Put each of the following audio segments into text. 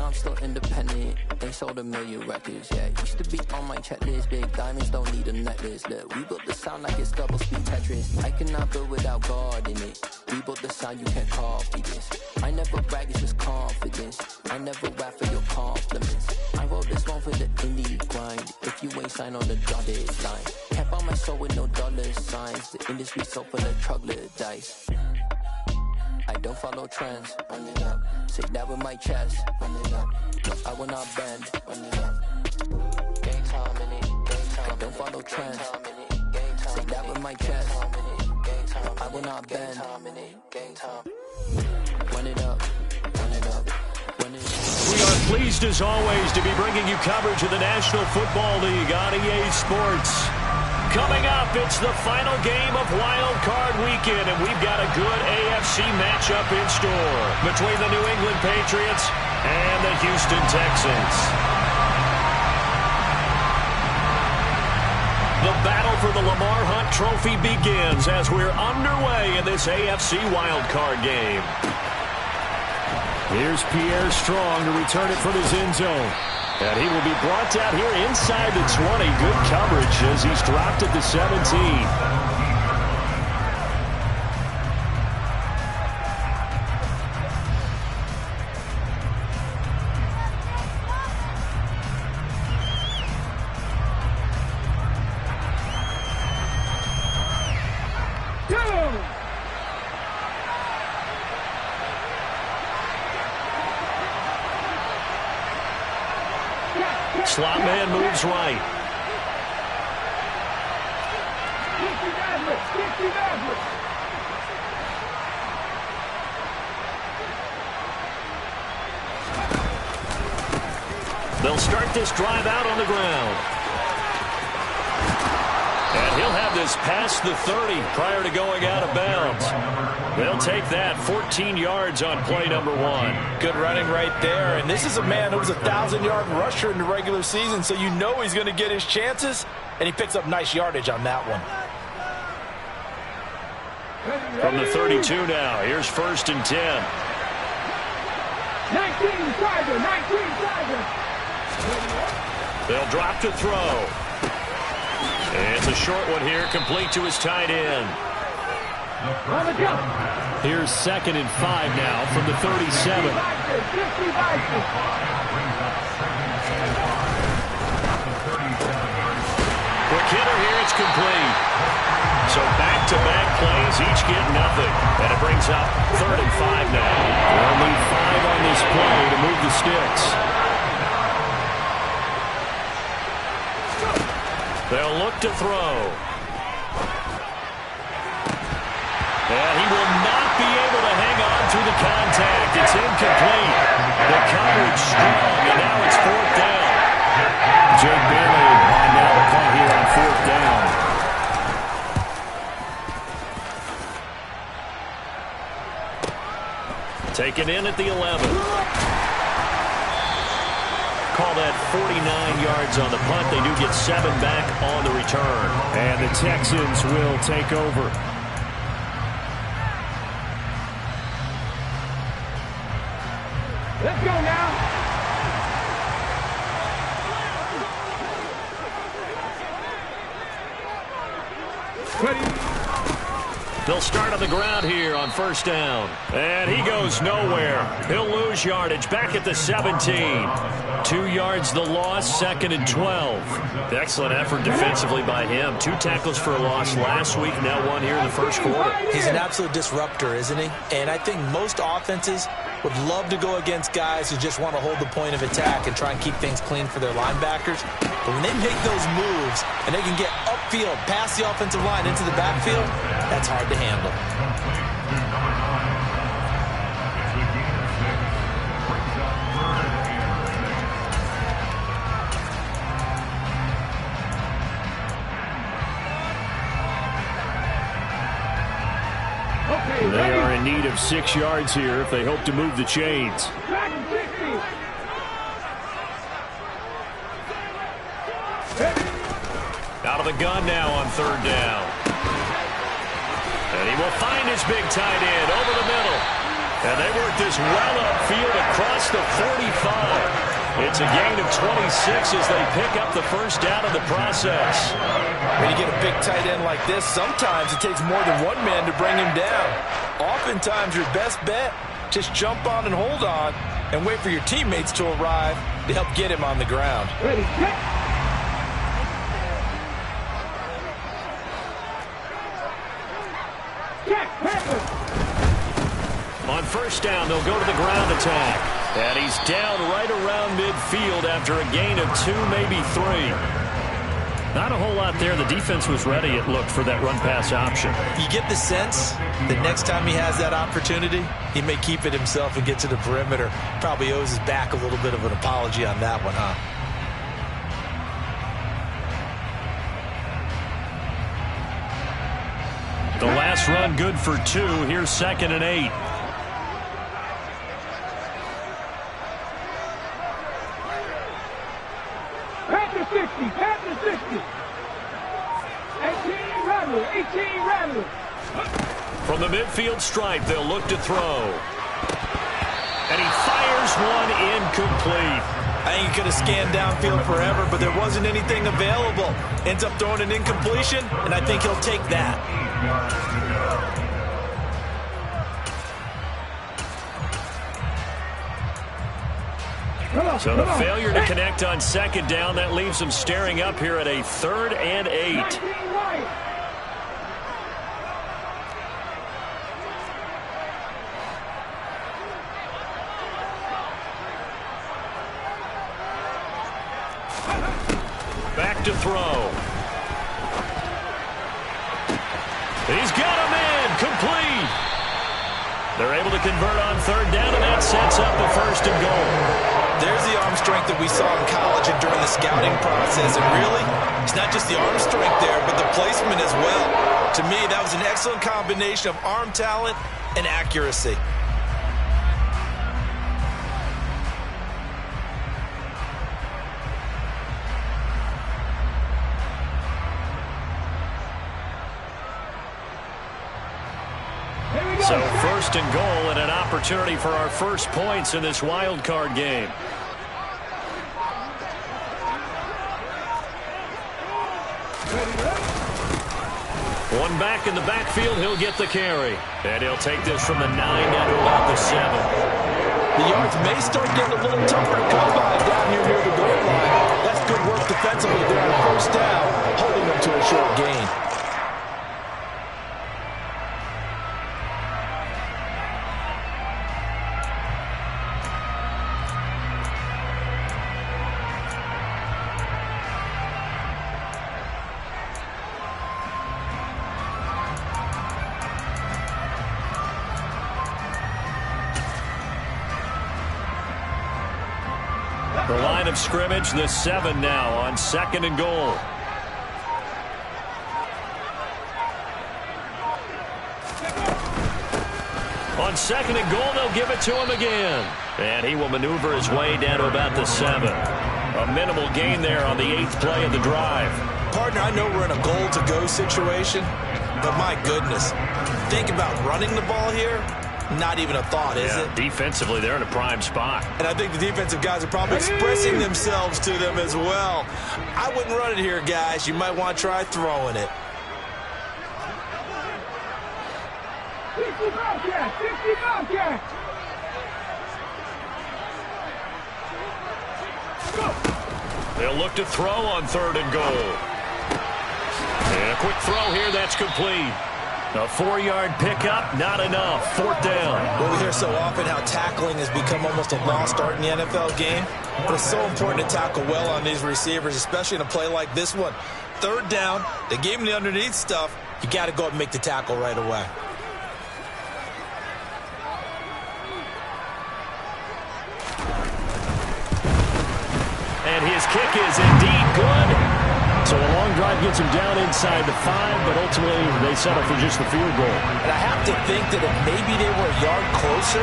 I'm still independent. They sold 1 million records, yeah. Used to be on my checklist. Big diamonds don't need a necklace. Look, we built the sound like it's double speed Tetris. I cannot build without God in it. We built the sound, you can't copy this. I never brag, it's just confidence. I never rap for your compliments. I wrote this one for the indie grind. If you ain't signed on the dotted line, can't buy my soul with no dollar signs. The industry so full of troglodytes. I don't follow trends. Run it up. Say that with my chest. Run it up. No, I will not bend. Run it up. Game time in it. Game time. I don't follow trends. Say that with my chest. No, I will not bend. Game time. Run it up. Run it up. Run it up. We are pleased as always to be bringing you coverage of the National Football League on EA Sports. Coming up, it's the final game of Wild Card Weekend, and we've got a good AFC matchup in store between the New England Patriots and the Houston Texans. The battle for the Lamar Hunt Trophy begins as we're underway in this AFC Wild Card game. Here's Pierre Strong to return it from his end zone. And he will be brought down here inside the 20. Good coverage as he's dropped at the 17. Slot man moves right. They'll start this drive out on the ground. And he'll have this past the 30 prior to going out of bounds. They'll take that 14 yards on play number 1. Good running right there. And this is a man who was a 1,000-yard rusher in the regular season, so you know he's going to get his chances, and he picks up nice yardage on that one. From the 32 now, here's 1st and 10. 19 Tiger, 19 Tiger. They'll drop to throw. And it's a short one here, complete to his tight end. Here's 2nd and 5 now from the 37. Quick hitter here, it's complete. So back-to-back plays, each get nothing. And it brings up 3rd and 5 now. They'll need 5 on this play to move the sticks. They'll look to throw. And he will not be able to hang on through the contact. It's incomplete. The coverage strong, and now it's 4th down. Jake Bailey on now the punt here on 4th down. Taken in at the 11. Call that 49 yards on the punt. They do get 7 back on the return. And the Texans will take over. Let's go now. Ready. They'll start on the ground here on 1st down. And he goes nowhere. He'll lose yardage back at the 17. 2 yards the loss, 2nd and 12. Excellent effort defensively by him. 2 tackles for a loss last week, now 1 here in the 1st quarter. He's an absolute disruptor, isn't he? And I think most offenses would love to go against guys who just want to hold the point of attack and try and keep things clean for their linebackers. But when they make those moves and they can get upfield, past the offensive line into the backfield, that's hard to handle. They are in need of 6 yards here if they hope to move the chains. Out of the gun now on 3rd down. And he will find his big tight end over the middle. And they work this well upfield across the 45. It's a gain of 26 as they pick up the first down in the process. When you get a big tight end like this, sometimes it takes more than one man to bring him down. Oftentimes, your best bet, just jump on and hold on and wait for your teammates to arrive to help get him on the ground. Ready, set. Check, Panther. On first down, they'll go to the ground attack. And he's down right around midfield after a gain of 2, maybe 3. Not a whole lot there. The defense was ready, it looked, for that run-pass option. You get the sense that next time he has that opportunity, he may keep it himself and get to the perimeter. Probably owes his back a little bit of an apology on that one, huh? The last run good for 2. Here's 2nd and 8. Panther 60, Panther 60. 18 Rattler, 18 Rattler. From the midfield stripe, they'll look to throw. And he fires one incomplete. I think he could have scanned downfield forever, but there wasn't anything available. Ends up throwing an incompletion, and I think he'll take that. So the failure to connect on 2nd down, that leaves them staring up here at a 3rd and 8. 19 right. Back to throw. He's got a man, complete. They're able to convert on 3rd down, and that sets up the 1st and goal. There's the arm strength that we saw in college and during the scouting process. And really, it's not just the arm strength there, but the placement as well. To me, that was an excellent combination of arm talent and accuracy. So 1st and goal and an opportunity for our first points in this wild card game. One back in the backfield, he'll get the carry. And he'll take this from the 9 down to about the 7. The yards may start getting a little tougher to come by down here near the goal line. That's good work defensively there on 1st down, holding them to a short gain. The line of scrimmage, the 7 now on 2nd and goal. On 2nd and goal, they'll give it to him again. And he will maneuver his way down to about the 7. A minimal gain there on the 8th play of the drive. Partner, I know we're in a goal-to-go situation, but my goodness, think about running the ball here. Not even a thought, is it? Defensively, they're in a prime spot. And I think the defensive guys are probably expressing themselves to them as well. I wouldn't run it here, guys. You might want to try throwing it. 60 Bobcat, 60 Bobcat. Go. They'll look to throw on 3rd and goal. And a quick throw here, that's complete. A 4-yard pickup, not enough. 4th down. Well, we hear so often how tackling has become almost a lost art in the NFL game. But it's so important to tackle well on these receivers, especially in a play like this one. 3rd down, they gave him the underneath stuff. You got to go up and make the tackle right away. And his kick is indeed good. So a long drive gets him down inside the 5, but ultimately they settle for just the field goal. And I have to think that if maybe they were a yard closer,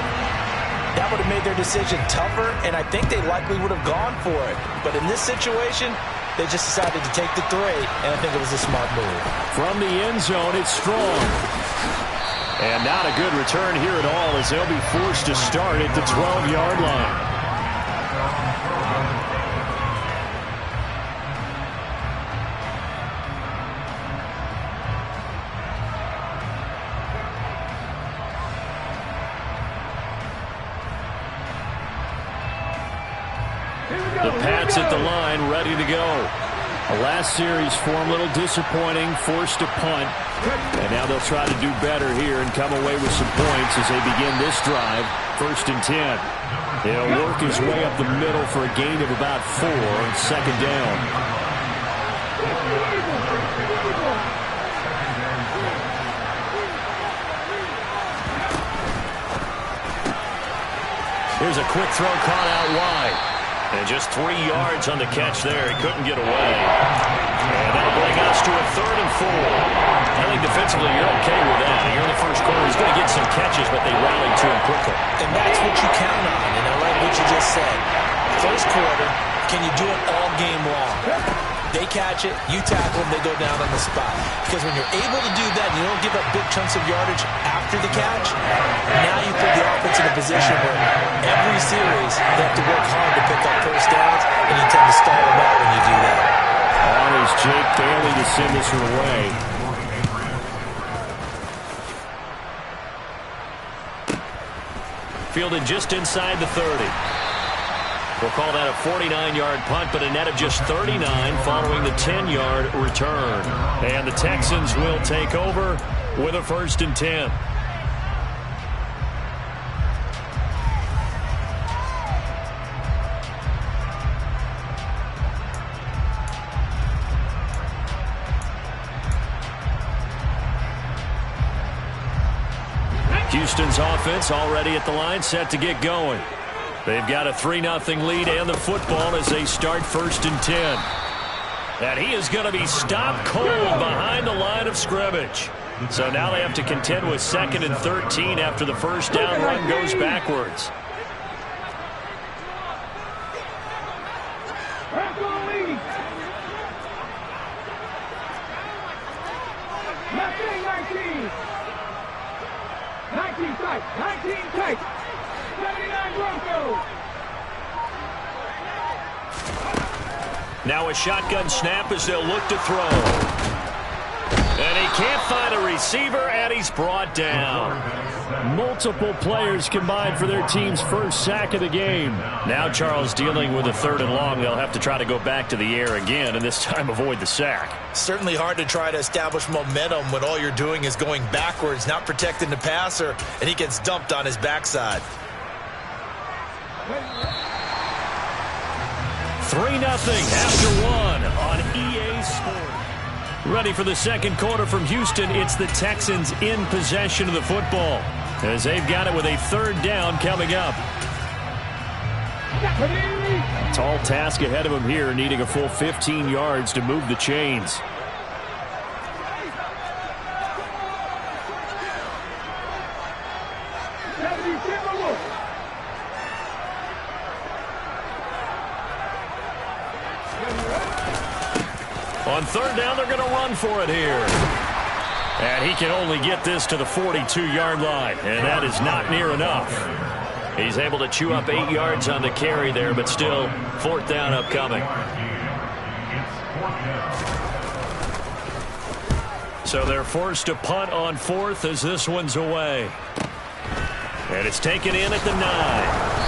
that would have made their decision tougher, and I think they likely would have gone for it. But in this situation, they just decided to take the 3, and I think it was a smart move. From the end zone, it's Strong. And not a good return here at all as they'll be forced to start at the 12-yard line. The Pats at the line, ready to go. The last series for him, a little disappointing, forced to punt. And now they'll try to do better here and come away with some points as they begin this drive, 1st and 10. He'll work his way up the middle for a gain of about 4 on 2nd down. Here's a quick throw caught out wide. And just 3 yards on the catch there. He couldn't get away. And that'll bring us to a 3rd and 4. I think defensively you're okay with that. Here in the first quarter, he's going to get some catches, but they rallied to him quickly. And that's what you count on. And I like what you just said. First quarter, can you do it all game long? They catch it, you tackle them, they go down on the spot. Because when you're able to do that and you don't give up big chunks of yardage after the catch, now you put the offense in a position where every series they have to work hard to pick up first downs, and you tend to stall them out when you do that. On is Jake Bailey to send this one away. Fielded just inside the 30. We'll call that a 49-yard punt, but a net of just 39 following the 10-yard return. And the Texans will take over with a 1st and 10. Houston's offense already at the line, set to get going. They've got a 3-0 lead and the football as they start 1st and 10. And he is going to be stopped cold behind the line of scrimmage. So now they have to contend with 2nd and 13 after the first down run goes backwards. Now a shotgun snap as they'll look to throw. And he can't find a receiver, and he's brought down. Multiple players combined for their team's first sack of the game. Now Charles dealing with a 3rd and long. They'll have to try to go back to the air again, and this time avoid the sack. Certainly hard to try to establish momentum when all you're doing is going backwards, not protecting the passer, and he gets dumped on his backside. 3-0 after 1 on EA Sports. Ready for the 2nd quarter from Houston. It's the Texans in possession of the football as they've got it with a 3rd down coming up. Tall task ahead of him here, needing a full 15 yards to move the chains. On 3rd down, they're going to run for it here. And he can only get this to the 42-yard line, and that is not near enough. He's able to chew up 8 yards on the carry there, but still 4th down upcoming. So they're forced to punt on 4th as this one's away. And it's taken in at the 9.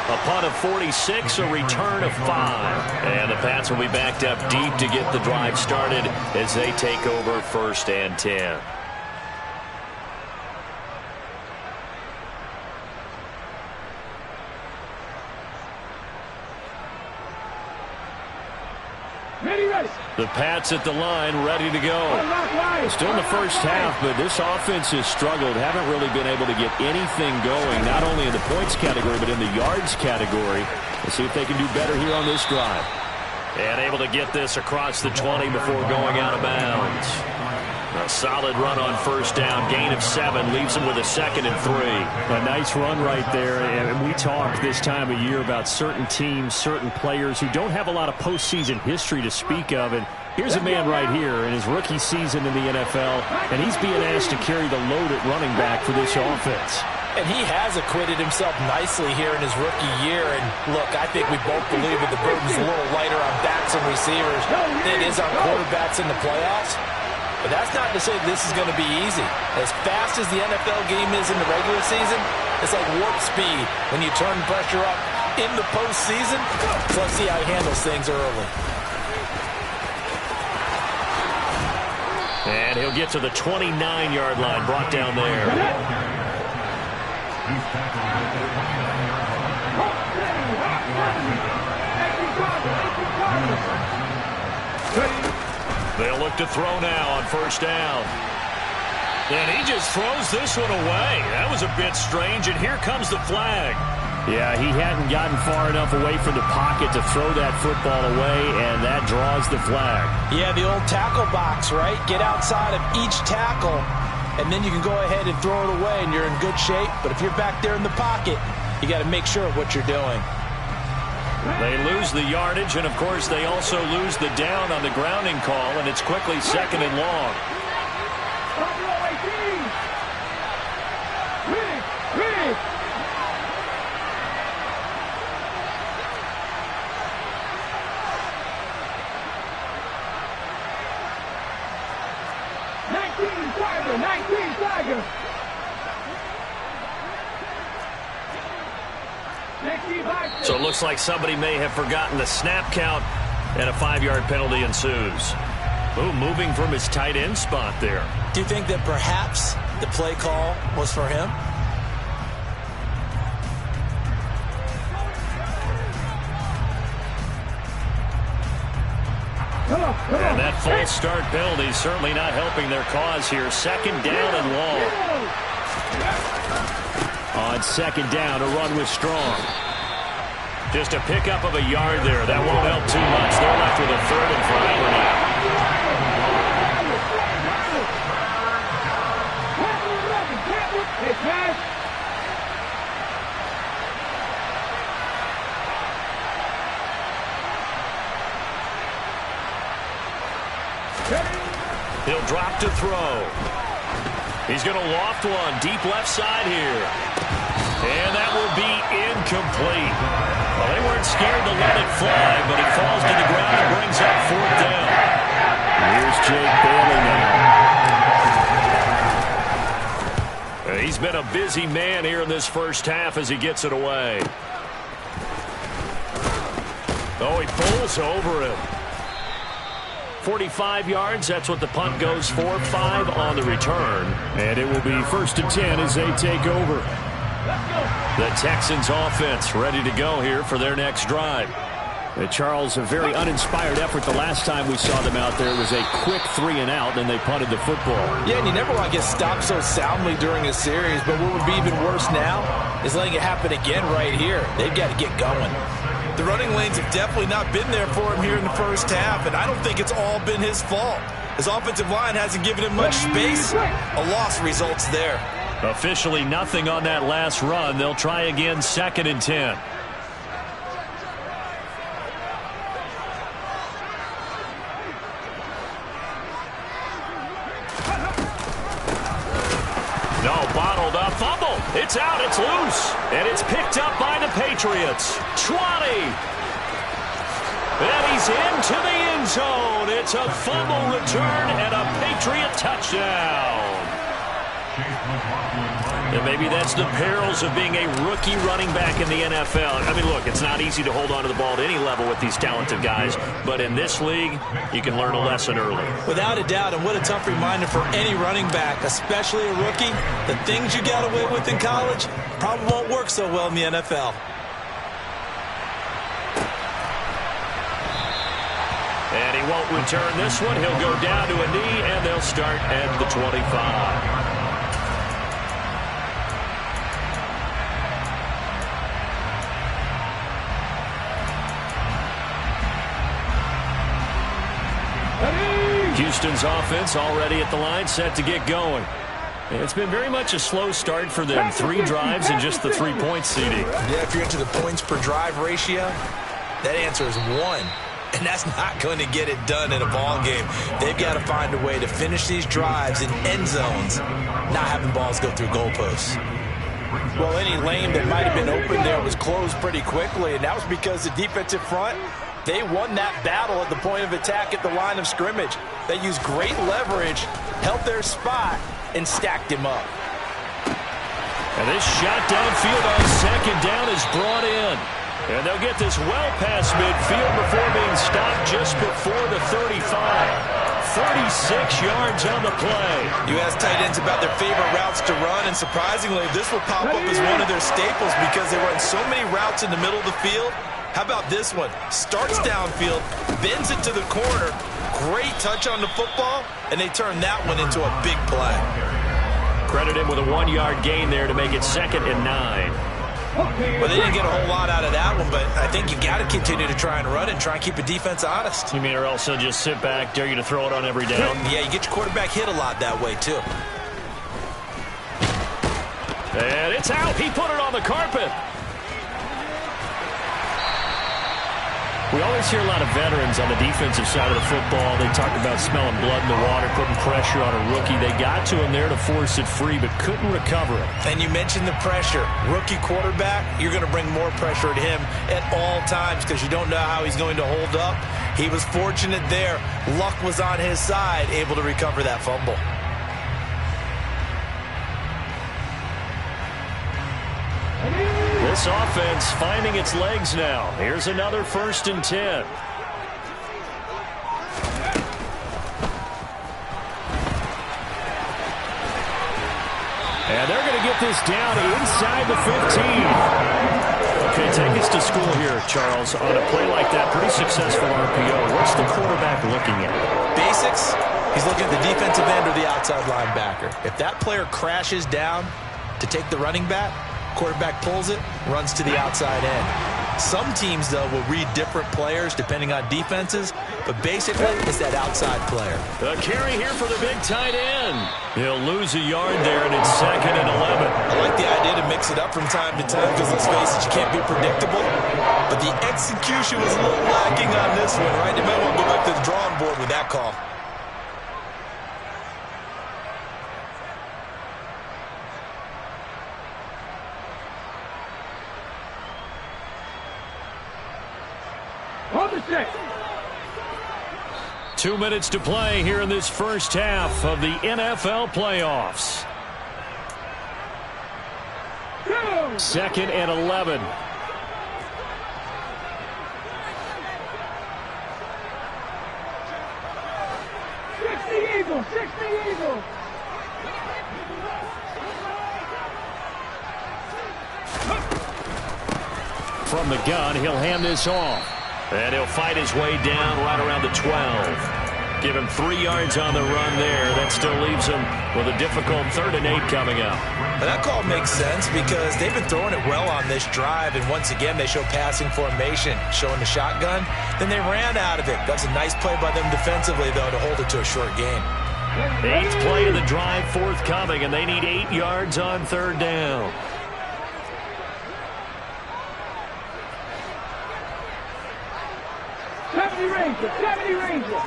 A punt of 46, a return of 5. And the Pats will be backed up deep to get the drive started as they take over 1st and 10. The Pats at the line, ready to go. Still in the first half, but this offense has struggled. Haven't really been able to get anything going, not only in the points category, but in the yards category. Let's see if they can do better here on this drive. And able to get this across the 20 before going out of bounds. A solid run on 1st down, gain of 7, leaves them with a 2nd and 3. A nice run right there, and we talk this time of year about certain teams, certain players who don't have a lot of postseason history to speak of, and here's a man right here in his rookie season in the NFL, and he's being asked to carry the load at running back for this offense. And he has acquitted himself nicely here in his rookie year. And look, I think we both believe that the burden's a little lighter on backs and receivers than it is on quarterbacks in the playoffs. But that's not to say this is going to be easy. As fast as the NFL game is in the regular season, It's like warp speed when you turn pressure up in the postseason. So let's see how he handles things early. And he'll get to the 29-yard line, brought down there. They'll look to throw now on first down. And he just throws this one away. That was a bit strange, and here comes the flag. Yeah, he hadn't gotten far enough away from the pocket to throw that football away, and that draws the flag. Yeah, the old tackle box, right? Get outside of each tackle, and then you can go ahead and throw it away, and you're in good shape. But if you're back there in the pocket, you got to make sure of what you're doing. They lose the yardage, and, of course, they also lose the down on the grounding call, and it's quickly 2nd and long. So it looks like somebody may have forgotten the snap count, and a 5-yard penalty ensues. Ooh, moving from his tight end spot there. Do you think that perhaps the play call was for him? And that false start penalty certainly not helping their cause here. 2nd down and long. On 2nd down, a run with Strong. Just a pickup of a yard there. That won't help too much. They're left with a 3rd and forever now. He'll drop to throw. He's going to loft one deep left side here. And that will be incomplete. Well, they weren't scared to let it fly, but it falls to the ground and brings up 4th down. Here's Jake Bailey now. He's been a busy man here in this first half as he gets it away. Oh, he pulls over him. 45 yards, that's what the punt goes for. 5 on the return. And it will be 1st and 10 as they take over. The Texans offense ready to go here for their next drive. Charles, a very uninspired effort the last time we saw them out there. It was a quick 3 and out, and they punted the football. Yeah, and you never want to get stopped so soundly during a series, but what would be even worse now is letting it happen again right here. They've got to get going. The running lanes have definitely not been there for him here in the first half, and I don't think it's all been his fault. His offensive line hasn't given him much space. A loss results there. Officially nothing on that last run. They'll try again 2nd and 10. No, bottled up, fumble. It's out, it's loose. And it's picked up by the Patriots. 20. And he's into the end zone. It's a fumble return and a Patriot touchdown. And maybe that's the perils of being a rookie running back in the NFL. I mean, look, it's not easy to hold on to the ball at any level with these talented guys. But in this league, you can learn a lesson early. Without a doubt, and what a tough reminder for any running back, especially a rookie. The things you got away with in college probably won't work so well in the NFL. And he won't return this one. He'll go down to a knee, and they'll start at the 25. Houston's offense already at the line, set to get going. It's been very much a slow start for them. 3 drives and just the 3-point seeding. Yeah, if you're into the points per drive ratio, that answer is 1. And that's not going to get it done in a ball game. They've got to find a way to finish these drives in end zones, not having balls go through goalposts. Well, any lane that might have been open there was closed pretty quickly, and that was because the defensive front, they won that battle at the point of attack at the line of scrimmage. They used great leverage, held their spot, and stacked him up. And this shot downfield on second down is brought in. And they'll get this well past midfield before being stopped just before the 35. 36 yards on the play. You ask tight ends about their favorite routes to run, and surprisingly, this will pop up as one of their staples because they run so many routes in the middle of the field. How about this one? Starts downfield, bends it to the corner, great touch on the football, and they turn that one into a big play. Credit him with a 1-yard gain there to make it 2nd and 9. Well, they didn't get a whole lot out of that one, but I think you got to continue to try and run and try and keep a defense honest. You mean or else they'll just sit back, dare you to throw it on every down? Yeah, you get your quarterback hit a lot that way, too. And it's out. He put it on the carpet. We always hear a lot of veterans on the defensive side of the football. They talk about smelling blood in the water, putting pressure on a rookie. They got to him there to force it free, but couldn't recover it. And you mentioned the pressure. Rookie quarterback, you're going to bring more pressure at him at all times because you don't know how he's going to hold up. He was fortunate there. Luck was on his side, able to recover that fumble. This offense finding its legs now. Here's another 1st and 10. And they're going to get this down inside the 15. Okay, take us to school here, Charles. On a play like that, pretty successful RPO. What's the quarterback looking at? Basics, he's looking at the defensive end or the outside linebacker. If that player crashes down to take the running back, quarterback pulls it, runs to the outside end. Some teams, though, will read different players depending on defenses, but basically it's that outside player. The carry here for the big tight end. He'll lose a yard there, and it's 2nd and 11. I like the idea to mix it up from time to time because, let's face it, you can't be predictable. But the execution was a little lacking on this one, right? You might want to go back to the drawing board with that call. On the set. 2 minutes to play here in this first half of the NFL playoffs. 2nd and 11. Eagles, 60 Eagles. From the gun, he'll hand this off. And he'll fight his way down right around the 12. Give him 3 yards on the run there. That still leaves him with a difficult 3rd and 8 coming up. And that call makes sense because they've been throwing it well on this drive. And once again, they show passing formation, showing the shotgun. Then they ran out of it. That's a nice play by them defensively, though, to hold it to a short gain. 8th play of the drive forthcoming, and they need 8 yards on 3rd down. Ranger.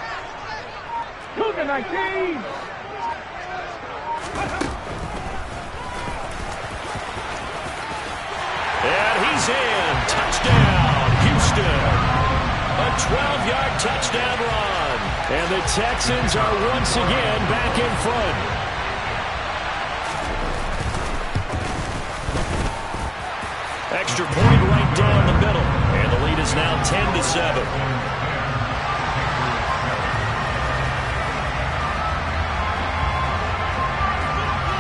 Cougar 19. And he's in. Touchdown, Houston. A 12-yard touchdown run. And the Texans are once again back in front. Extra point right down the middle. And the lead is now 10-7.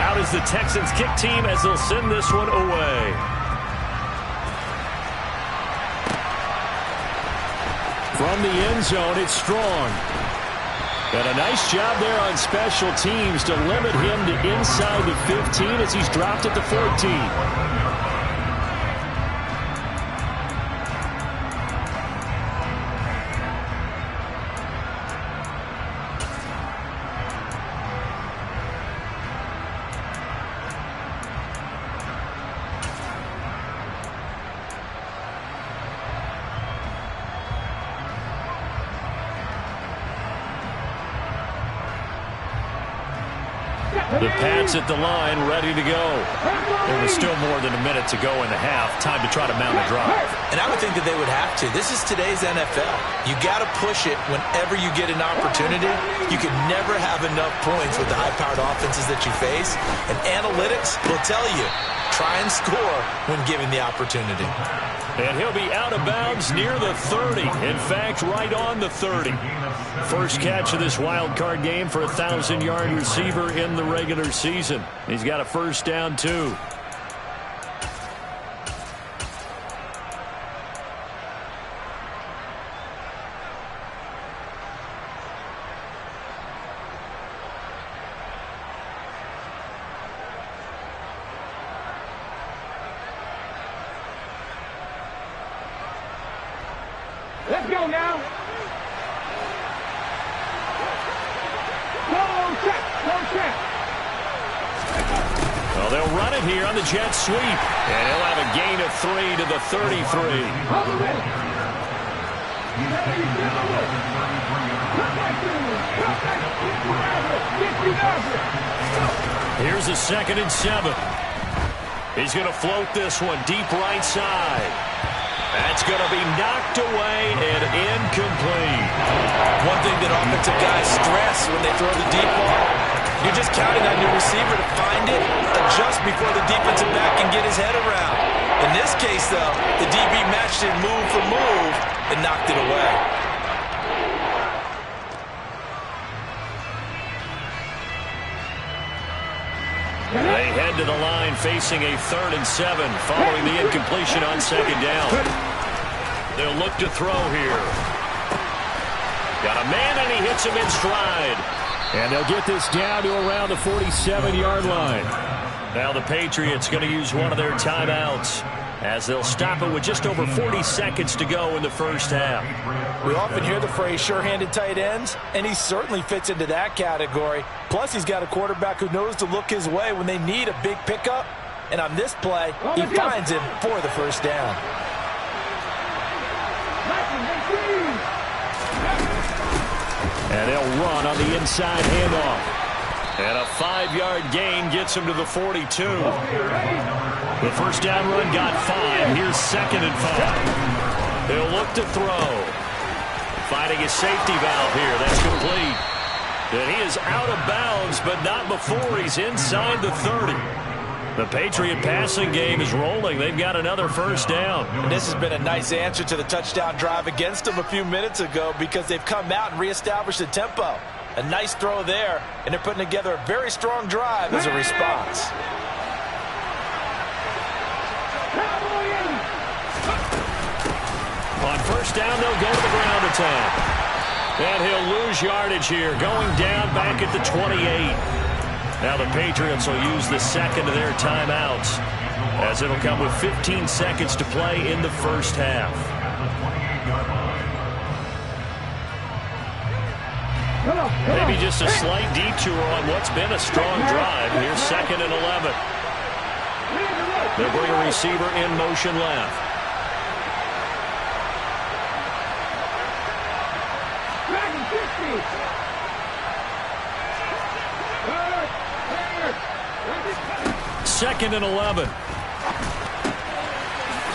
Out is the Texans kick team as they'll send this one away. From the end zone, it's Strong. And a nice job there on special teams to limit him to inside the 15 as he's dropped at the 14. The Pats at the line, ready to go. There was still more than a minute to go in the half. Time to try to mount a drive. And I would think that they would have to. This is today's NFL. You got to push it whenever you get an opportunity. You can never have enough points with the high-powered offenses that you face. And analytics will tell you, try and score when given the opportunity. And he'll be out of bounds near the 30. In fact, right on the 30. First catch of this wild card game for a 1,000-yard receiver in the regular season. He's got a first down, too. Let's go now. Check. Well, they'll run it here on the jet sweep. And he'll have a gain of 3 to the 33. Here's a 2nd and 7. He's going to float this one deep right side. That's going to be knocked away and incomplete. One thing that offensive guys stress when they throw the deep ball, you're just counting on your receiver to find it, adjust before the defensive back can get his head around. In this case, though, the DB matched it move for move and knocked it away. They head to the line facing a 3rd and 7 following the incompletion on 2nd down. They'll look to throw here. Got a man and he hits him in stride. And they'll get this down to around the 47-yard line. Now the Patriots going to use one of their timeouts as they'll stop it with just over 40 seconds to go in the first half. We often hear the phrase sure-handed tight ends, and he certainly fits into that category. Plus, he's got a quarterback who knows to look his way when they need a big pickup. And on this play, he finds him for the first down. And they'll run on the inside handoff. And a 5-yard gain gets him to the 42. The first down run got 5. Here's 2nd and 5. They'll look to throw. Finding a safety valve here. That's complete. And he is out of bounds, but not before he's inside the 30. The Patriot passing game is rolling. They've got another first down. And this has been a nice answer to the touchdown drive against them a few minutes ago because they've come out and reestablished the tempo. A nice throw there, and they're putting together a very strong drive as a response. On first down, they'll go to the ground attack. And he'll lose yardage here, going down back at the 28. Now the Patriots will use the 2nd of their timeouts as it'll come with 15 seconds to play in the first half. Maybe just a slight detour on what's been a strong drive. Here's 2nd and 11. They'll bring a receiver in motion left. Second and 11.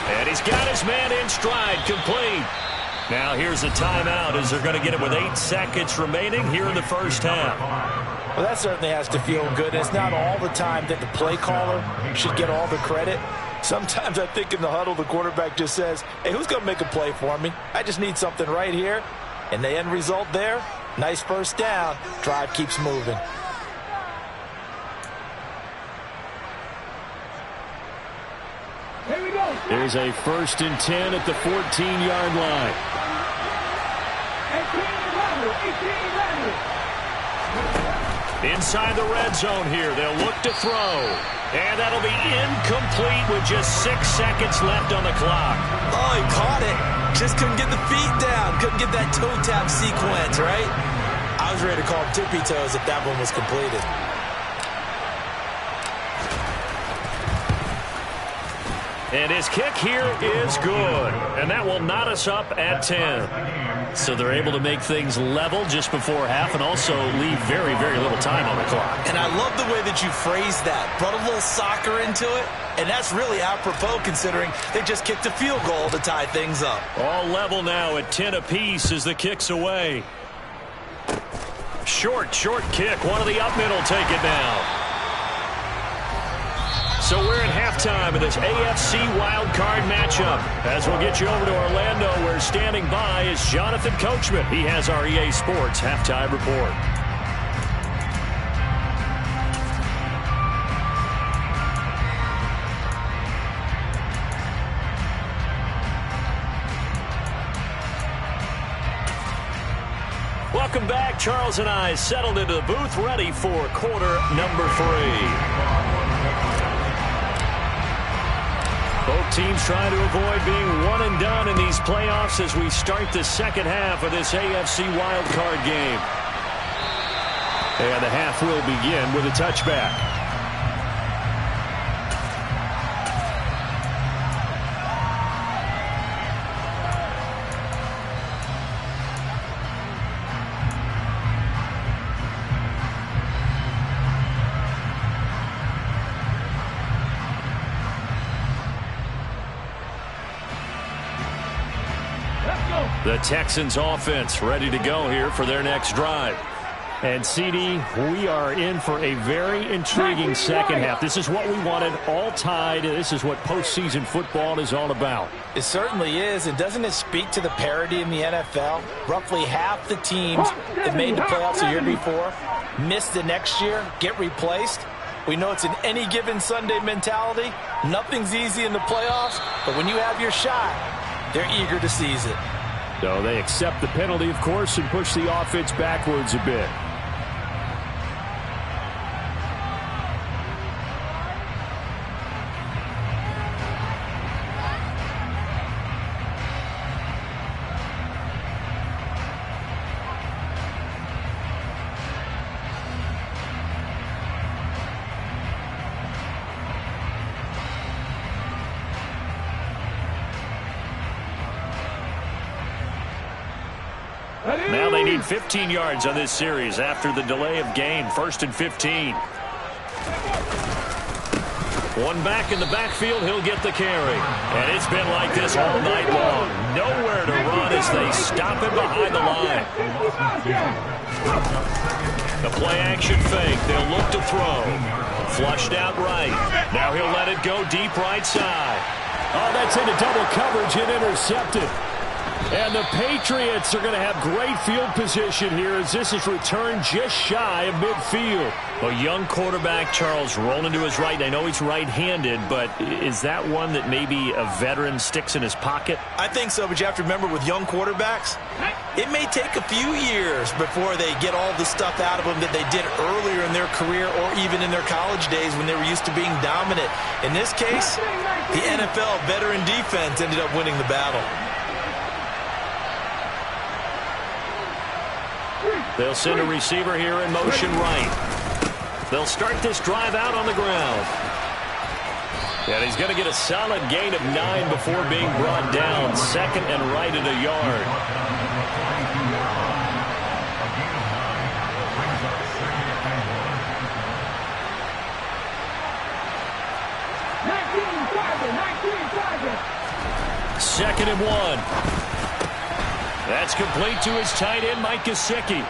And he's got his man in stride, complete. Now here's a timeout as they're going to get it with 8 seconds remaining here in the first half. Well, that certainly has to feel good. It's not all the time that the play caller should get all the credit. Sometimes I think in the huddle, the quarterback just says, hey, who's going to make a play for me? I just need something right here. And the end result there, nice first down. Drive keeps moving. There's a 1st and 10 at the 14-yard line. Inside the red zone here, they'll look to throw. And that'll be incomplete with just 6 seconds left on the clock. Oh, he caught it. Just couldn't get the feet down. Couldn't get that toe tap sequence, right? I was ready to call tippy toes if that one was completed. And his kick here is good. And that will knot us up at 10. So they're able to make things level just before half and also leave very, very little time on the clock. And I love the way that you phrased that. Brought a little soccer into it. And that's really apropos considering they just kicked a field goal to tie things up. All level now at 10 apiece as the kick's away. Short kick. One of the up middle take it down. So we're at halftime of this AFC wildcard matchup. As we'll get you over to Orlando, where standing by is Jonathan Coachman. He has our EA Sports halftime report. Welcome back. Charles and I settled into the booth, ready for quarter number 3. Both teams trying to avoid being one and done in these playoffs as we start the second half of this AFC wildcard game. And the half will begin with a touchback. The Texans offense ready to go here for their next drive. And CD, we are in for a very intriguing second half. This is what we wanted, all tied. This is what postseason football is all about. It certainly is. And doesn't it speak to the parity in the NFL? Roughly half the teams that made the playoffs the year before miss the next year, get replaced. We know it's an any given Sunday mentality. Nothing's easy in the playoffs, but when you have your shot, they're eager to seize it. So they accept the penalty, of course, and push the offense backwards a bit. Now they need 15 yards on this series after the delay of game. 1st and 15. One back in the backfield. He'll get the carry. And it's been like this all night long. Nowhere to run as they stop him behind the line. The play action fake. They'll look to throw. Flushed out right. Now he'll let it go deep right side. Oh, that's into double coverage and intercepted. And the Patriots are going to have great field position here as this is returned just shy of midfield. A young quarterback, Charles, rolling to his right. I know he's right-handed, but is that one that maybe a veteran sticks in his pocket? I think so, but you have to remember with young quarterbacks, it may take a few years before they get all the stuff out of them that they did earlier in their career or even in their college days when they were used to being dominant. In this case, the NFL veteran defense ended up winning the battle. They'll send a receiver here in motion right. They'll start this drive out on the ground. And he's going to get a solid gain of 9 before being brought down. 2nd and right at a yard. Second and 1. That's complete to his tight end, Mike Gesicki.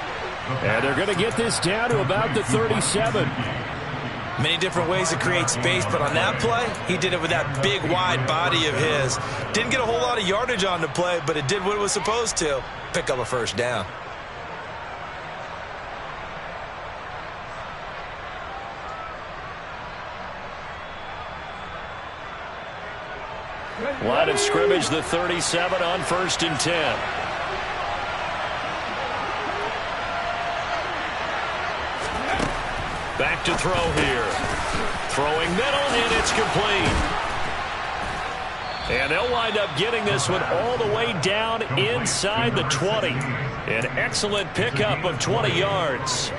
And they're going to get this down to about the 37. Many different ways to create space, but on that play, he did it with that big, wide body of his. Didn't get a whole lot of yardage on the play, but it did what it was supposed to. Pick up a first down. Line of scrimmage, the 37 on 1st and 10. Back to throw here. Throwing middle, and it's complete. And they'll wind up getting this one all the way down inside the 20. An excellent pickup of 20 yards.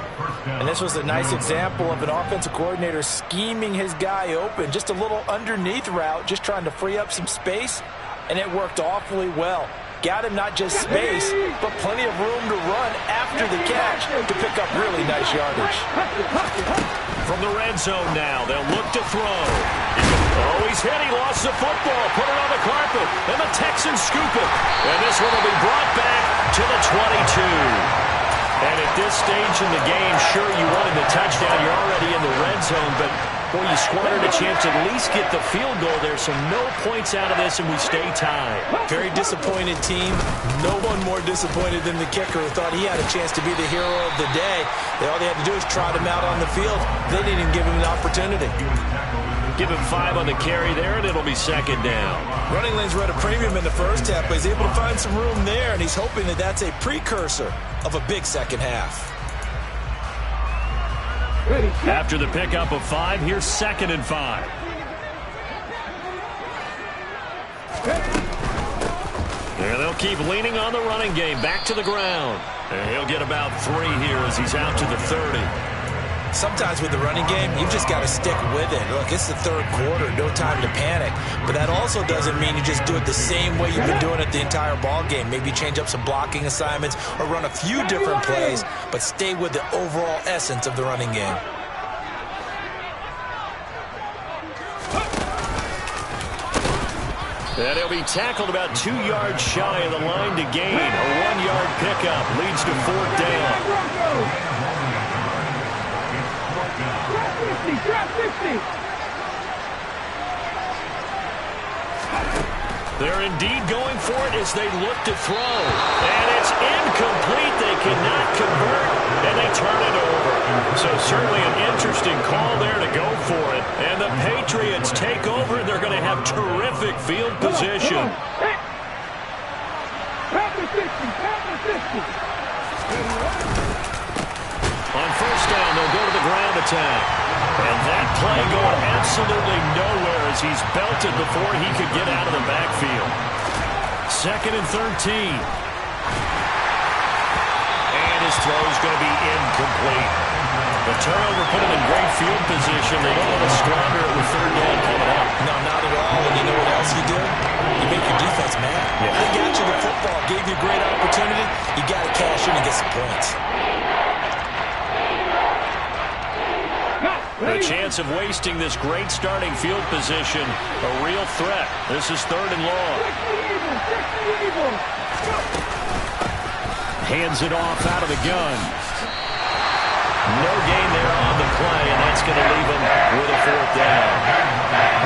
And this was a nice example of an offensive coordinator scheming his guy open. Just a little underneath route, just trying to free up some space, and it worked awfully well. Got him not just space, but plenty of room to run after the catch to pick up really nice yardage. From the red zone now, they'll look to throw. Oh, he's hit. He lost the football. Put it on the carpet. And the Texans scoop it. And this one will be brought back to the 22. And at this stage in the game, sure, you wanted the touchdown. You're already in the red zone, but boy, you squandered a chance to at least get the field goal there, so no points out of this, and we stay tied. Very disappointed team. No one more disappointed than the kicker, who thought he had a chance to be the hero of the day. All they had to do was trot him out on the field. They didn't even give him an opportunity. Give him 5 on the carry there, and it'll be second down. Running lanes were at a premium in the first half, but he's able to find some room there, and he's hoping that that's a precursor of a big second half. After the pickup of 5, here's 2nd and 5. And they'll keep leaning on the running game. Back to the ground. And he'll get about 3 here as he's out to the 30. Sometimes with the running game, you've just got to stick with it. Look, it's the third quarter, no time to panic. But that also doesn't mean you just do it the same way you've been doing it the entire ball game. Maybe change up some blocking assignments or run a few different plays, but stay with the overall essence of the running game. And he'll be tackled about 2 yards shy of the line to gain. A 1-yard pickup leads to 4th down. They're indeed going for it as they look to throw. And it's incomplete. They cannot convert, and they turn it over. So certainly an interesting call there to go for it. And the Patriots take over. They're going to have terrific field position. On first down, they'll go to the ground attack. And that play going absolutely nowhere as he's belted before he could get out of the backfield. 2nd and 13. And his throw is going to be incomplete. The turnover put him in great field position. They don't want to squander it with 3rd down coming up. No, not at all. And you know what else you do? You make your defense mad. Yeah. They got you the football, gave you a great opportunity. You got to cash in and get some points. The chance of wasting this great starting field position, a real threat. This is 3rd and long. Hands it off out of the gun. No gain there on the play, and that's going to leave him with a 4th down.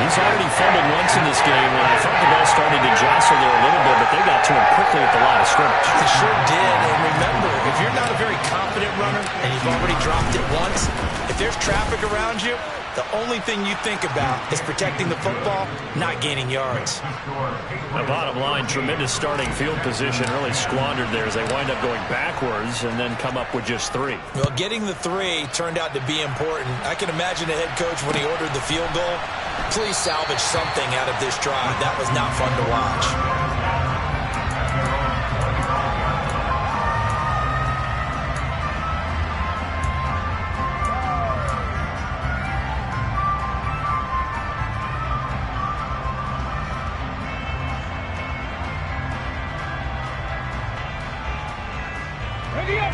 He's already fumbled once in this game, and I thought the ball started to jostle there a little bit, but they got to him quickly at the line of scrimmage. They sure did, and remember, if you're not a very confident runner and you've already dropped it once, if there's traffic around you, the only thing you think about is protecting the football, not gaining yards. The bottom line, tremendous starting field position, really squandered there as they wind up going backwards and then come up with just 3. Well, getting the 3 turned out to be important. I can imagine the head coach when he ordered the field goal. Please salvage something out of this drive. That was not fun to watch.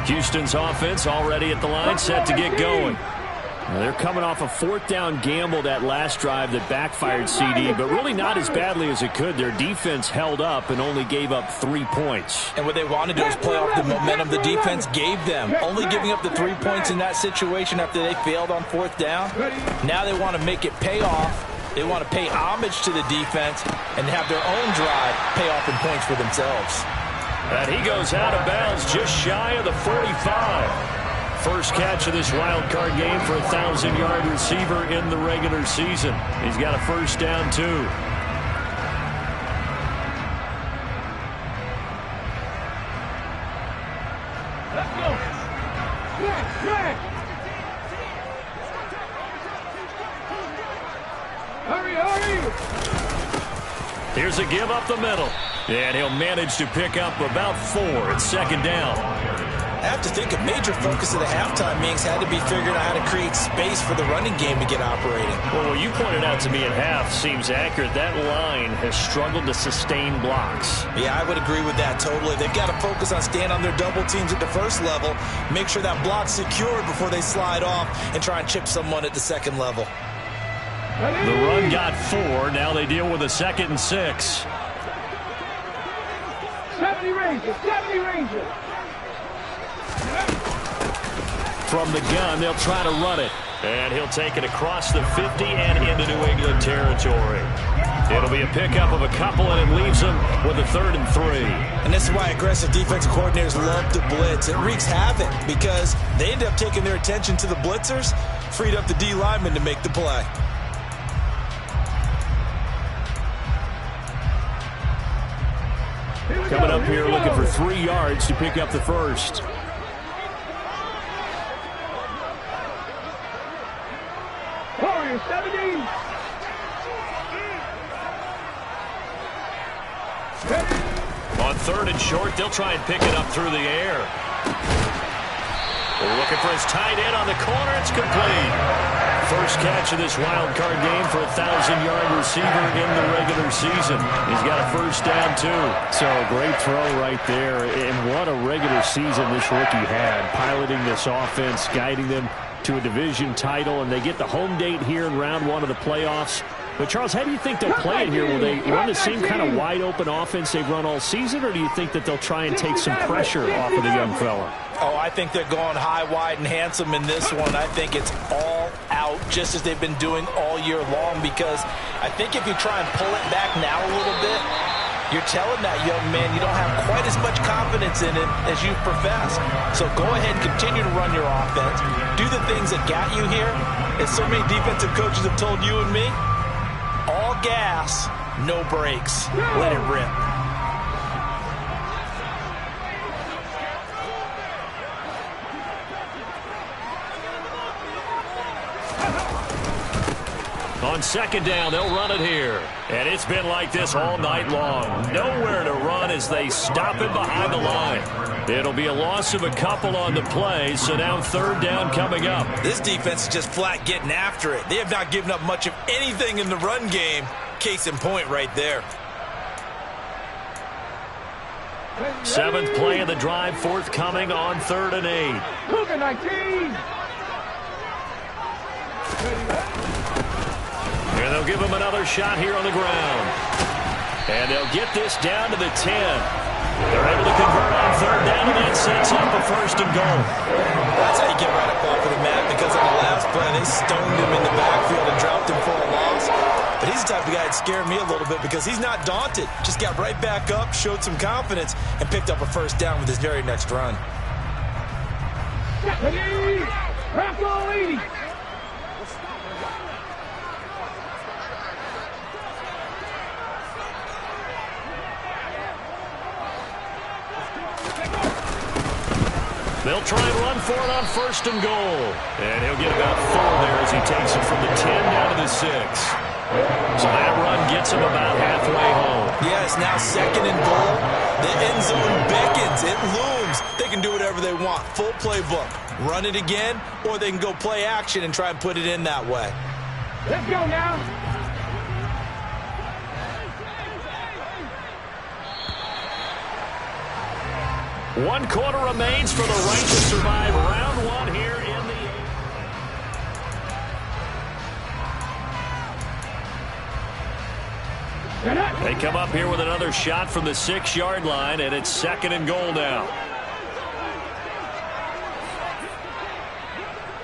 Houston's offense already at the line, set to get going. Now they're coming off a 4th down gamble that last drive that backfired CD, but really not as badly as it could. Their defense held up and only gave up 3 points. And what they want to do is play off the momentum the defense gave them. Only giving up the 3 points in that situation after they failed on 4th down. Now they want to make it pay off. They want to pay homage to the defense and have their own drive pay off in points for themselves. And he goes out of bounds just shy of the 45. First catch of this wild card game for a 1,000-yard receiver in the regular season. He's got a first down, too. Let's go. Track. Hurry. Here's a give up the middle. And he'll manage to pick up about 4 at 2nd down. I have to think a major focus of the halftime meetings had to be figuring out how to create space for the running game to get operating. Well, what you pointed out to me at half seems accurate. That line has struggled to sustain blocks. Yeah, I would agree with that totally. They've got to focus on staying on their double teams at the first level, make sure that block's secured before they slide off and try and chip someone at the second level. The run got 4. Now they deal with a 2nd and 6. 70 Rangers, 70 Rangers. From the gun, they'll try to run it. And he'll take it across the 50 and into New England territory. It'll be a pickup of a couple, and it leaves them with a 3rd and 3. And this is why aggressive defensive coordinators love to blitz. It wreaks havoc because they end up taking their attention to the blitzers, freed up the D lineman to make the play. Coming up here looking for 3 yards to pick up the first. Warriors, 70. On 3rd and short, they'll try and pick it up through the air. They're looking for his tight end on the corner. It's complete. First catch of this wild card game for a 1,000-yard receiver in the regular season. He's got a first down, too. So a great throw right there. And what a regular season this rookie had, piloting this offense, guiding them to a division title, and they get the home date here in round 1 of the playoffs. But, Charles, how do you think they'll play it here? Will they run the same kind of wide-open offense they've run all season, or do you think that they'll try and take some pressure off of the young fella? Oh, I think they're going high, wide, and handsome in this one. I think it's all out, just as they've been doing all year long, because I think if you try and pull it back now a little bit, you're telling that young man you don't have quite as much confidence in it as you've professed. So go ahead and continue to run your offense. Do the things that got you here. As so many defensive coaches have told you and me, all gas, no brakes. Let it rip. On 2nd down, they'll run it here. And it's been like this all night long. Nowhere to run as they stop him behind the line. It'll be a loss of a couple on the play, so now 3rd down coming up. This defense is just flat getting after it. They have not given up much of anything in the run game. Case in point right there. 7th play of the drive, forthcoming on 3rd and 8. Cougar 19. And they'll give him another shot here on the ground. And they'll get this down to the 10. They're able to convert on 3rd down, and that sets up a 1st and goal. That's how you get right up off of the mat, because on the last play, they stoned him in the backfield and dropped him for a loss. But he's the type of guy that scared me a little bit because he's not daunted. Just got right back up, showed some confidence, and picked up a 1st down with his very next run. Rocco 80. They'll try and run for it on 1st and goal. And he'll get about 4 there as he takes it from the 10 down to the 6. So that run gets him about halfway home. Yeah, it's now 2nd and goal. The end zone beckons. It looms. They can do whatever they want. Full playbook. Run it again, or they can go play action and try and put it in that way. Let's go now. One quarter remains for the right to survive round 1 here in the... They come up here with another shot from the 6-yard line, and it's 2nd and goal now.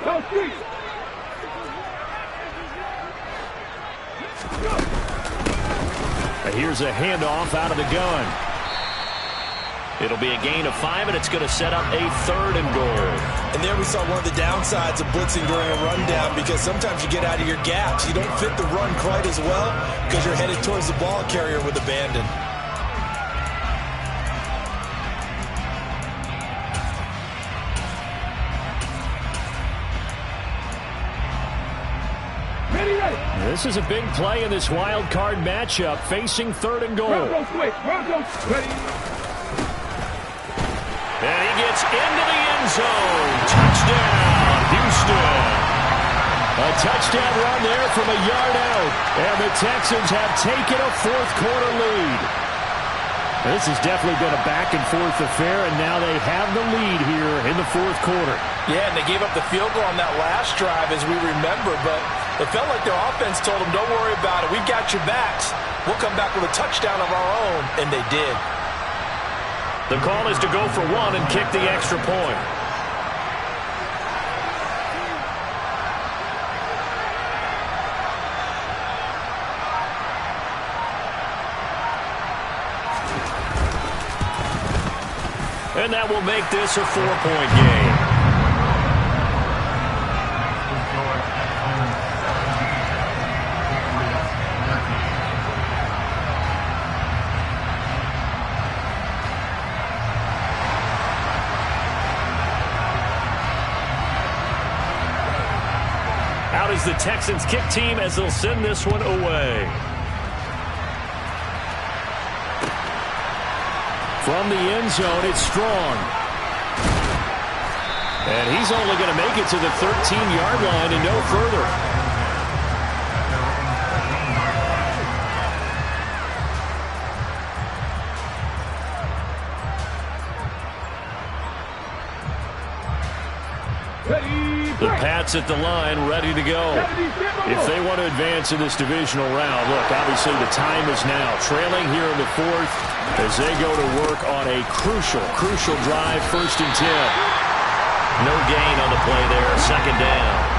Go street. Here's a handoff out of the gun. It'll be a gain of 5, and it's going to set up a 3rd and goal. And there we saw one of the downsides of blitzing during a rundown, because sometimes you get out of your gaps. You don't fit the run quite as well because you're headed towards the ball carrier with abandon. This is a big play in this wild card matchup, facing 3rd and goal. Broncos quick. Broncos ready. And he gets into the touchdown run there from a yard out. And the Texans have taken a fourth-quarter lead. This has definitely been a back-and-forth affair, and now they have the lead here in the fourth quarter. Yeah, and they gave up the field goal on that last drive, as we remember, but it felt like their offense told them, don't worry about it. We've got your backs. We'll come back with a touchdown of our own, and they did. The call is to go for one and kick the extra point. And that will make this a 4-point game. Out is the Texans kick team as they'll send this one away. From the end zone, it's Strong. And he's only going to make it to the 13-yard line and no further. The Pats at the line, ready to go. If they want to advance in this divisional round, look, obviously the time is now. Trailing here in the fourth as they go to work on a crucial drive, 1st and 10. No gain on the play there, 2nd down.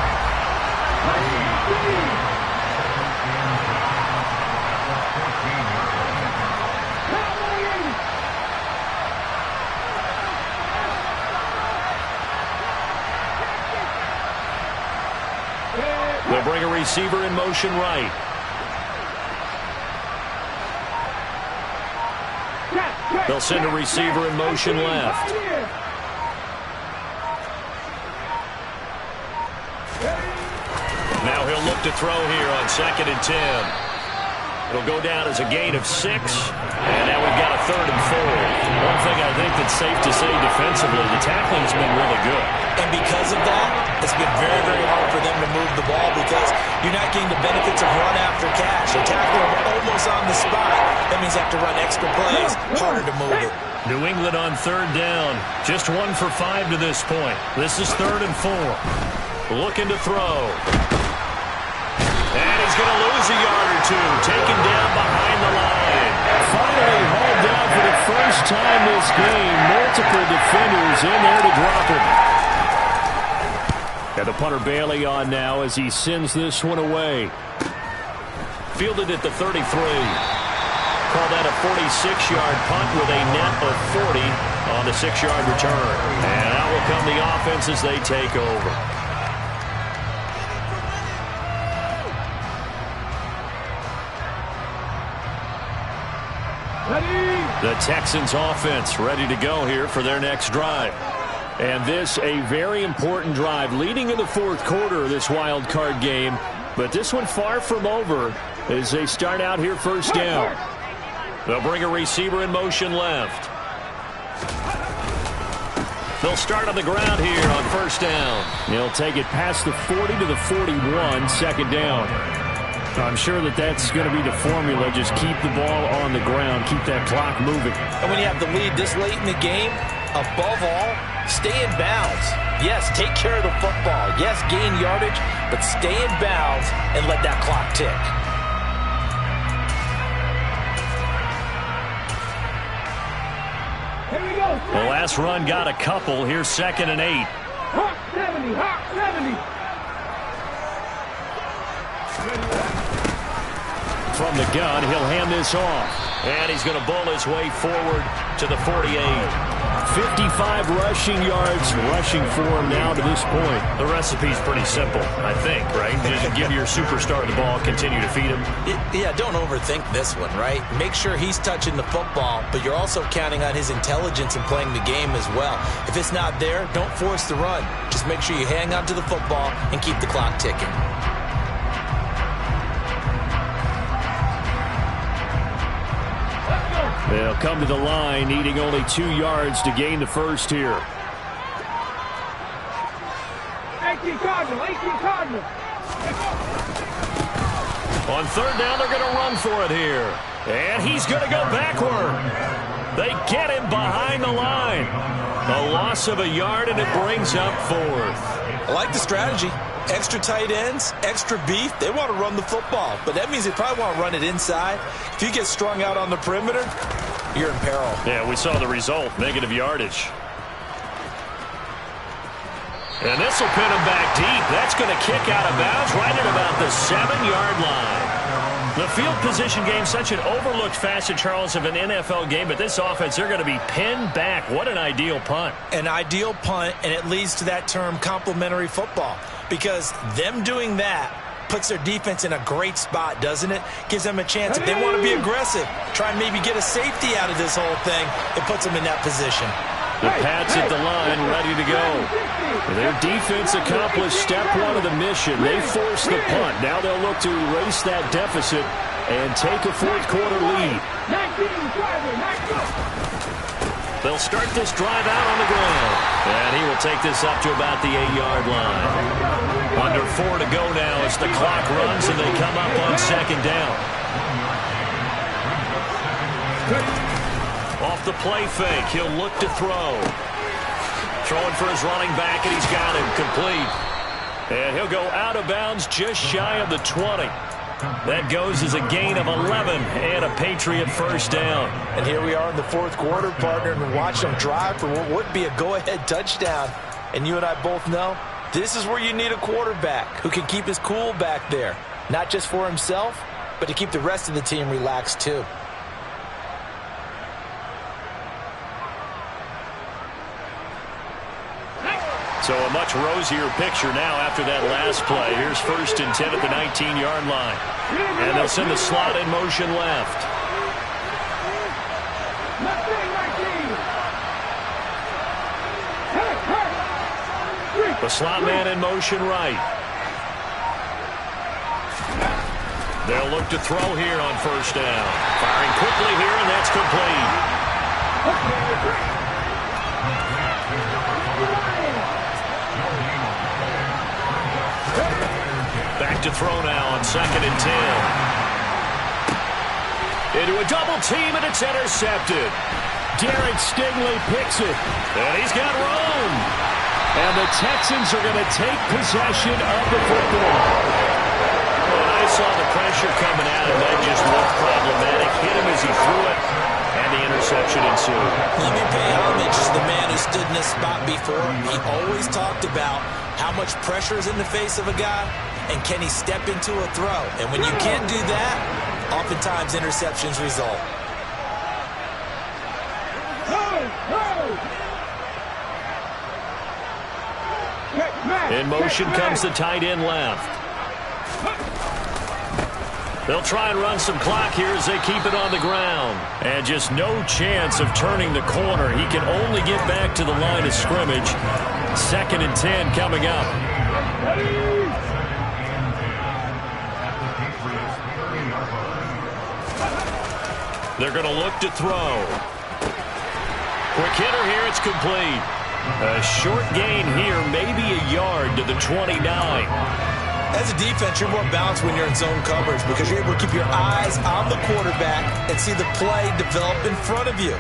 They'll bring a receiver in motion right. They'll send a receiver in motion left. Now he'll look to throw here on 2nd and 10. It'll go down as a gain of 6. And now we've got a 3rd and 4. One thing I think that's safe to say defensively, the tackling's been really good. And because of that, it's been very, very hard for them to move the ball because you're not getting the benefits of run after catch. They're tackling them almost on the spot. That means they have to run extra plays, harder to move it. New England on 3rd down. Just 1 for 5 to this point. This is 3rd and 4. Looking to throw. And he's going to lose a yard or two. Taken down behind the line. Finally hauled down for the first time this game. Multiple defenders in there to drop him. And the punter Bailey on now as he sends this one away. Fielded at the 33. Call that a 46-yard punt with a net of 40 on the 6-yard return. And out will come the offense as they take over. The Texans offense ready to go here for their next drive. And this a very important drive leading in the fourth quarter of this wild card game. But this one far from over as they start out here 1st down. They'll bring a receiver in motion left. They'll start on the ground here on 1st down. They'll take it past the 40 to the 41, 2nd down. I'm sure that's going to be the formula. Just keep the ball on the ground. Keep that clock moving. And when you have the lead this late in the game, above all, stay in bounds. Yes, take care of the football. Yes, gain yardage, but stay in bounds and let that clock tick. Here we go. The last run got a couple. Here's 2nd and 8. Hawk 70, Hawk 70. From the gun, he'll hand this off. And he's going to bull his way forward to the 48. 55 rushing yards, rushing for him now to this point. The recipe's pretty simple, I think, right? Just give your superstar the ball, continue to feed him. Yeah, don't overthink this one, right? Make sure he's touching the football, but you're also counting on his intelligence in playing the game as well. If it's not there, don't force the run. Just make sure you hang on to the football and keep the clock ticking. They'll come to the line, needing only 2 yards to gain the first here. 18 Cardinal, 18 Cardinal. On third down, they're going to run for it here. And he's going to go backward. They get him behind the line. A loss of a yard, and it brings up fourth. I like the strategy. Extra tight ends, extra beef. They want to run the football, but that means they probably want to run it inside. If you get strung out on the perimeter, you're in peril. Yeah, we saw the result, negative yardage. And this will pin him back deep. That's going to kick out of bounds right at about the 7-yard line. The field position game, such an overlooked facet, Charles, of an NFL game. But this offense, they're going to be pinned back. What an ideal punt. An ideal punt, and it leads to that term complementary football. Because them doing that puts their defense in a great spot, doesn't it? Gives them a chance. If they want to be aggressive, try and maybe get a safety out of this whole thing, it puts them in that position. The Pats at the line, ready to go. Their defense accomplished step one of the mission. They forced the punt. Now they'll look to erase that deficit and take a fourth-quarter lead. They'll start this drive out on the ground. And he will take this up to about the 8-yard line. Under 4 to go now as the clock runs and they come up on second down. Off the play fake, he'll look to throw. Throwing for his running back, and he's got him complete. And he'll go out of bounds just shy of the 20. That goes as a gain of 11 and a Patriot first down. And here we are in the fourth quarter, partner, and watch them drive for what would be a go-ahead touchdown. And you and I both know this is where you need a quarterback who can keep his cool back there. Not just for himself, but to keep the rest of the team relaxed too. So a much rosier picture now after that last play. Here's 1st and 10 at the 19-yard line. And they'll send the slot in motion left. The slot man in motion right. They'll look to throw here on first down. Firing quickly here, and that's complete. Back to throw now on 2nd and 10. Into a double team, and it's intercepted. Derek Stingley picks it. And he's got room. And the Texans are going to take possession of the football. And I saw the pressure coming at him. That just looked problematic. Hit him as he threw it, and the interception ensued. Let me pay homage to the man who stood in this spot before. He always talked about how much pressure is in the face of a guy, and can he step into a throw? And when you can't do that, oftentimes interceptions result. In motion comes the tight end left. They'll try and run some clock here as they keep it on the ground. And just no chance of turning the corner. He can only get back to the line of scrimmage. 2nd and 10 coming up. They're going to look to throw. Quick hitter here, it's complete. A short gain here, maybe a yard to the 29. As a defense, you're more balanced when you're in zone coverage because you're able to keep your eyes on the quarterback and see the play develop in front of you.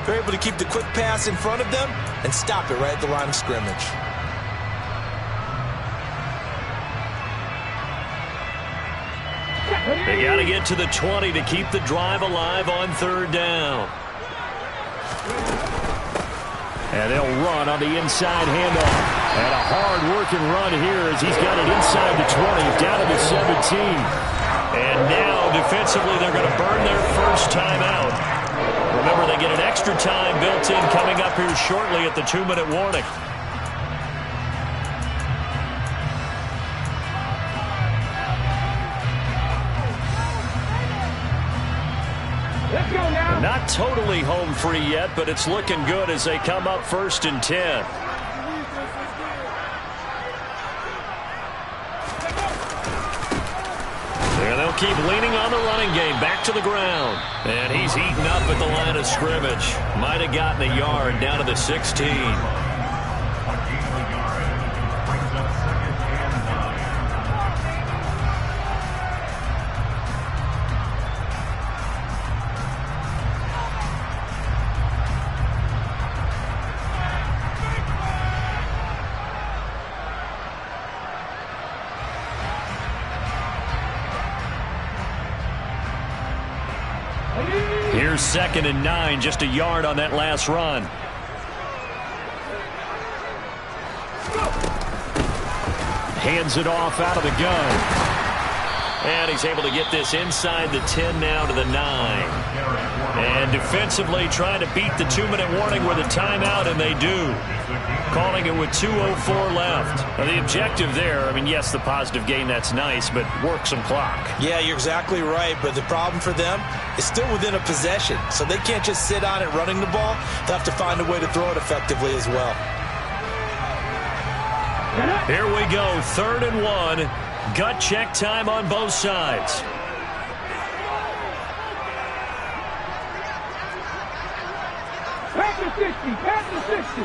You're able to keep the quick pass in front of them and stop it right at the line of scrimmage. They got to get to the 20 to keep the drive alive on 3rd down. And they'll run on the inside handoff. And a hard-working run here as he's got it inside the 20, down to the 17. And now, defensively, they're going to burn their first time out. Remember, they get an extra time built in coming up here shortly at the 2-minute warning. Not totally home free yet, but it's looking good as they come up 1st and 10. And they'll keep leaning on the running game. Back to the ground. And he's eaten up at the line of scrimmage. Might have gotten a yard down to the 16. Here's 2nd and 9, just a yard on that last run. Hands it off out of the gun. And he's able to get this inside the 10 now to the 9. And defensively trying to beat the 2-minute warning with a timeout, and they do. Calling it with 2:04 left. Now the objective there, I mean, yes, the positive gain, that's nice, but work some clock. Yeah, you're exactly right, but the problem for them is still within a possession. So they can't just sit on it running the ball. They'll have to find a way to throw it effectively as well. Here we go, 3rd and 1. Gut check time on both sides. Pass the 60. Pass the 60.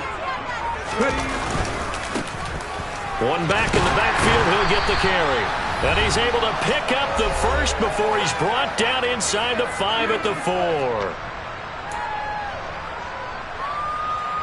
One back in the backfield, he'll get the carry. And he's able to pick up the first before he's brought down inside the 5 at the 4.